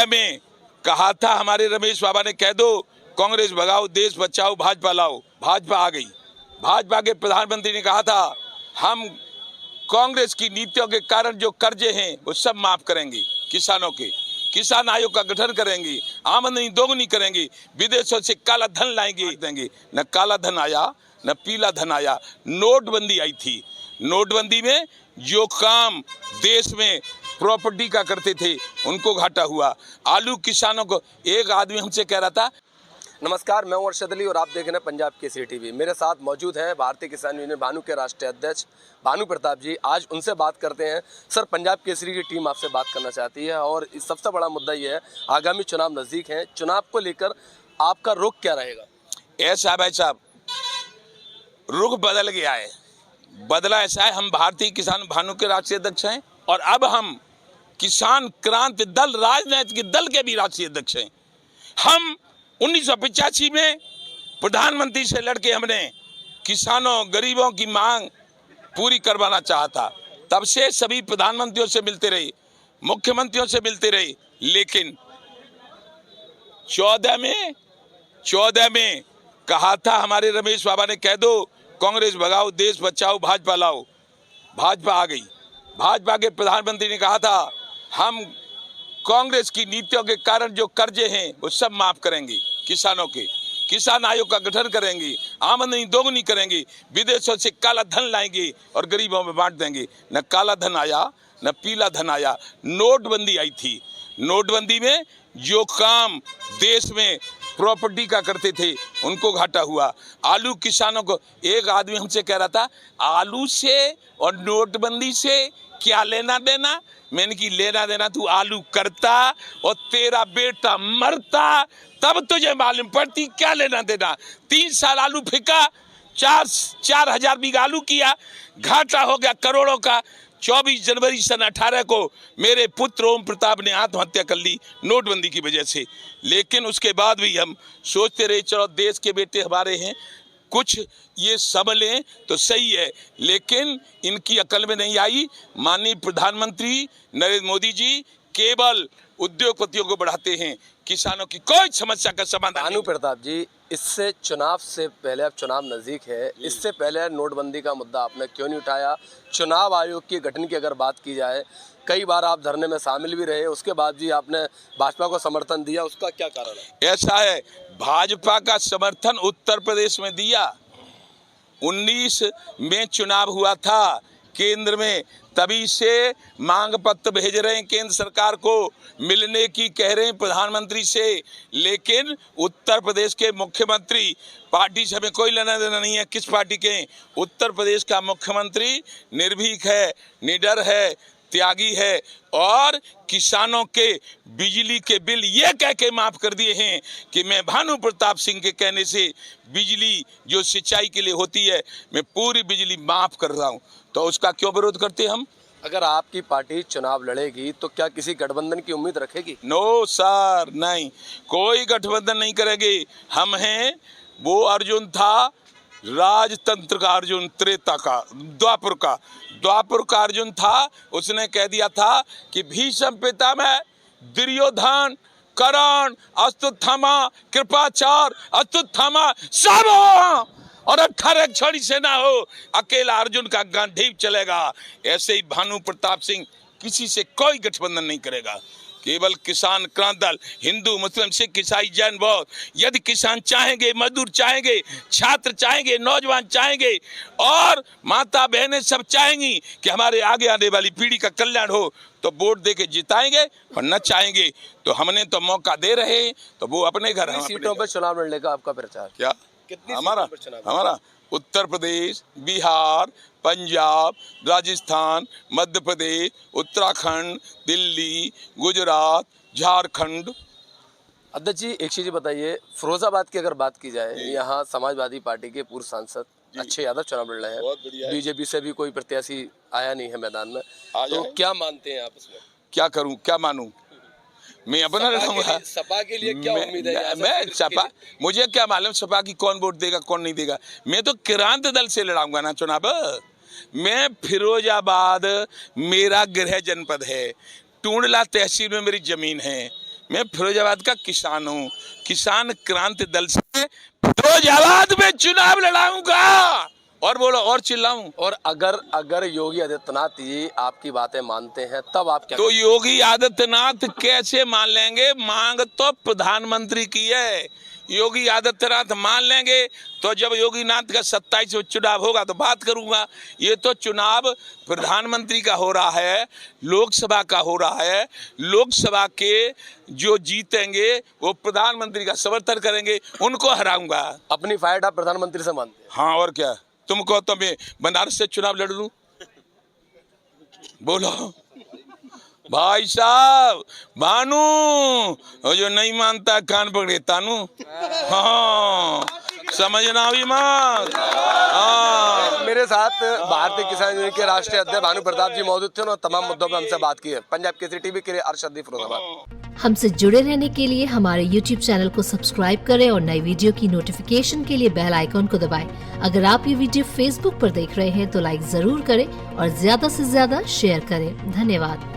में कहा था हमारे रमेश बाबा ने, कह दो कांग्रेस भगाओ, देश बचाओ, भाजपा लाओ। भाजपा आ गई। भाजपा के प्रधानमंत्री ने कहा था हम कांग्रेस की नीतियों के कारण जो कर्जे हैं वो सब माफ करेंगे, किसानों के किसान आयोग का गठन करेंगे, आमदनी दोगुनी करेंगे, विदेशों से काला धन लाएंगे देंगे। न काला धन आया न पीला धन आया। नोटबंदी आई थी। नोटबंदी में जो काम देश में प्रॉपर्टी का करते थे उनको घाटा हुआ। आलू किसानों को, एक आदमी हमसे कह रहा था। नमस्कार, मैं हूं अरशद अली और आप देख रहे हैं पंजाब केसरी टीवी। मेरे साथ मौजूद हैं भारतीय किसान यूनियन भानु के राष्ट्रीय अध्यक्ष भानु प्रताप जी। आज उनसे बात करते हैं। सर, पंजाब केसरी की टीम आपसे बात करना चाहती है और इस सबसे बड़ा मुद्दा ये है, आगामी चुनाव नज़दीक हैं, चुनाव को लेकर आपका रुख क्या रहेगा? ऐसा भाई साहब, रुख बदल गया है। बदला ऐसा है, हम भारतीय किसान भानु के राष्ट्रीय अध्यक्ष हैं और अब हम किसान क्रांति दल राजनीतिक दल के भी राष्ट्रीय अध्यक्ष हैं। हम 1985 में प्रधानमंत्री से लड़के हमने किसानों गरीबों की मांग पूरी करवाना चाहा था। तब से सभी प्रधानमंत्रियों से मिलते रहे, मुख्यमंत्रियों से मिलते रहे, लेकिन 14 में कहा था हमारे रमेश बाबा ने, कह दो कांग्रेस भगाओ, देश बचाओ, भाजपा लाओ। भाजपा आ गई। भाजपा के प्रधानमंत्री ने कहा था हम कांग्रेस की नीतियों के कारण जो कर्जे हैं वो सब माफ करेंगे, किसानों के किसान आयोग का गठन करेंगे, आमदनी दोगुनी करेंगे, विदेशों से काला धन लाएंगे और गरीबों में बांट देंगे। न काला धन आया न पीला धन आया। नोटबंदी आई थी। नोटबंदी में जो काम देश में प्रॉपर्टी का करते थे उनको घाटा हुआ। आलू किसानों को, एक आदमी हमसे कह रहा था आलू से और नोटबंदी से क्या लेना देना। मैंने की लेना देना तू आलू करता और तेरा बेटा मरता तब तुझे मालूम पड़ती क्या लेना देना। 3 साल आलू फेंका, 4,000 बीघा आलू किया, घाटा हो गया करोड़ों का। 24 जनवरी सन 18 को मेरे पुत्र ओम प्रताप ने आत्महत्या कर ली नोटबंदी की वजह से। लेकिन उसके बाद भी हम सोचते रहे चलो देश के बेटे हमारे हैं, कुछ ये संभलें तो सही है। लेकिन इनकी अकल में नहीं आई। माननीय प्रधानमंत्री नरेंद्र मोदी जी केवल उद्योगपतियों को बढ़ाते हैं, किसानों की कोई समस्या का समाधान नहीं। भानु प्रताप जी, इससे चुनाव से पहले, अब चुनाव नज़दीक है, इससे पहले नोटबंदी का मुद्दा आपने क्यों नहीं उठाया? चुनाव आयोग के गठन की अगर बात की जाए, कई बार आप धरने में शामिल भी रहे, उसके बाद भी आपने भाजपा को समर्थन दिया, उसका क्या कारण है? ऐसा है, भाजपा का समर्थन उत्तर प्रदेश में दिया। 19 में चुनाव हुआ था केंद्र में, तभी से मांग पत्र भेज रहे हैं केंद्र सरकार को, मिलने की कह रहे हैं प्रधानमंत्री से। लेकिन उत्तर प्रदेश के मुख्यमंत्री, पार्टी से हमें कोई लेना देना नहीं है किस पार्टी के, उत्तर प्रदेश का मुख्यमंत्री निर्भीक है, निडर है, त्यागी है और किसानों के बिजली के बिल ये कह के माफ कर दिए हैं कि मैं भानु प्रताप सिंह के कहने से बिजली जो सिंचाई के लिए होती है मैं पूरी बिजली माफ कर रहा हूं। तो उसका क्यों विरोध करते हम? अगर आपकी पार्टी चुनाव लड़ेगी तो क्या किसी गठबंधन की उम्मीद रखेगी? नो सर, नहीं, कोई गठबंधन नहीं करेंगे। हम हैं, वो अर्जुन था राजतंत्र का अर्जुन, त्रेता का, द्वापर का अर्जुन था। उसने कह दिया था कि भीष्म पितामह, दुर्योधन, कर्ण, अश्वत्थामा, कृपाचार्य, अश्वत्थामा सब हो और 18 छोड़ी सेना हो, अकेला अर्जुन का गांडीव चलेगा। ऐसे ही भानु प्रताप सिंह किसी से कोई गठबंधन नहीं करेगा। केवल किसान क्रांति दल, हिंदू मुस्लिम सिख ईसाई जैन बौद्ध, यदि किसान चाहेंगे, मजदूर चाहेंगे, छात्र चाहेंगे, नौजवान चाहेंगे और माता बहनें सब चाहेंगी कि हमारे आगे आने वाली पीढ़ी का कल्याण हो तो वोट दे के जिताएंगे, और न चाहेंगे तो हमने तो मौका दे रहे हैं तो वो अपने घर। सीटों पर चुनाव लड़ने का आपका प्रचार क्या? कितनी हमारा उत्तर प्रदेश, बिहार, पंजाब, राजस्थान, मध्य प्रदेश, उत्तराखंड, दिल्ली, गुजरात, झारखंड। अध्यक्ष जी, एक चीज बताइए, फिरोजाबाद की अगर बात की जाए, यहाँ समाजवादी पार्टी के पूर्व सांसद अच्छे यादव चुनाव लड़ रहे हैं, बीजेपी से भी कोई प्रत्याशी आया नहीं है मैदान में, तो क्या मानते हैं आप इसमें? क्या करूं, क्या मानूं? मैं अपना लड़ाऊंगा। सपा के लिए क्या उम्मीद है? मैं सपा, मुझे क्या मालूम सपा की कौन वोट देगा कौन नहीं देगा। मैं तो क्रांति दल से लड़ाऊंगा ना चुनाव। मैं फिरोजाबाद मेरा गृह जनपद है, टूंडला तहसील में मेरी जमीन है, मैं फिरोजाबाद का किसान हूँ, किसान क्रांति दल से फिरोजाबाद में चुनाव लड़ाऊंगा। और बोलो और चिल्लाऊं। और अगर योगी आदित्यनाथ जी आपकी बातें मानते हैं तब आप क्या तो योगी आदित्यनाथ कैसे मान लेंगे? मांग तो प्रधानमंत्री की है। योगी आदित्यनाथ मान लेंगे तो जब योगीनाथ का 27 में चुनाव होगा तो बात करूंगा। ये तो चुनाव प्रधानमंत्री का हो रहा है, लोकसभा का हो रहा है। लोकसभा के जो जीतेंगे वो प्रधानमंत्री का समर्थन करेंगे, उनको हराऊंगा। अपनी फाइट आप प्रधानमंत्री से मानते हैं? हाँ और क्या, तुम कहो तो मैं बनारस से चुनाव लड़ लूं? बोलो भाई साहब। भानु और जो नहीं मानता कान पकड़े तानू। हाँ समझना भी मत। हाँ मेरे साथ भारतीय किसान यूनियन के राष्ट्रीय अध्यक्ष भानु प्रताप जी मौजूद थे और तमाम मुद्दों पर हमसे बात की है। पंजाब केसरी टीवी के लिए अरशद फिरोजाबाद। हमसे जुड़े रहने के लिए हमारे YouTube चैनल को सब्सक्राइब करें और नई वीडियो की नोटिफिकेशन के लिए बेल आइकॉन को दबाएं। अगर आप ये वीडियो Facebook पर देख रहे हैं तो लाइक जरूर करें और ज्यादा से ज्यादा शेयर करें। धन्यवाद।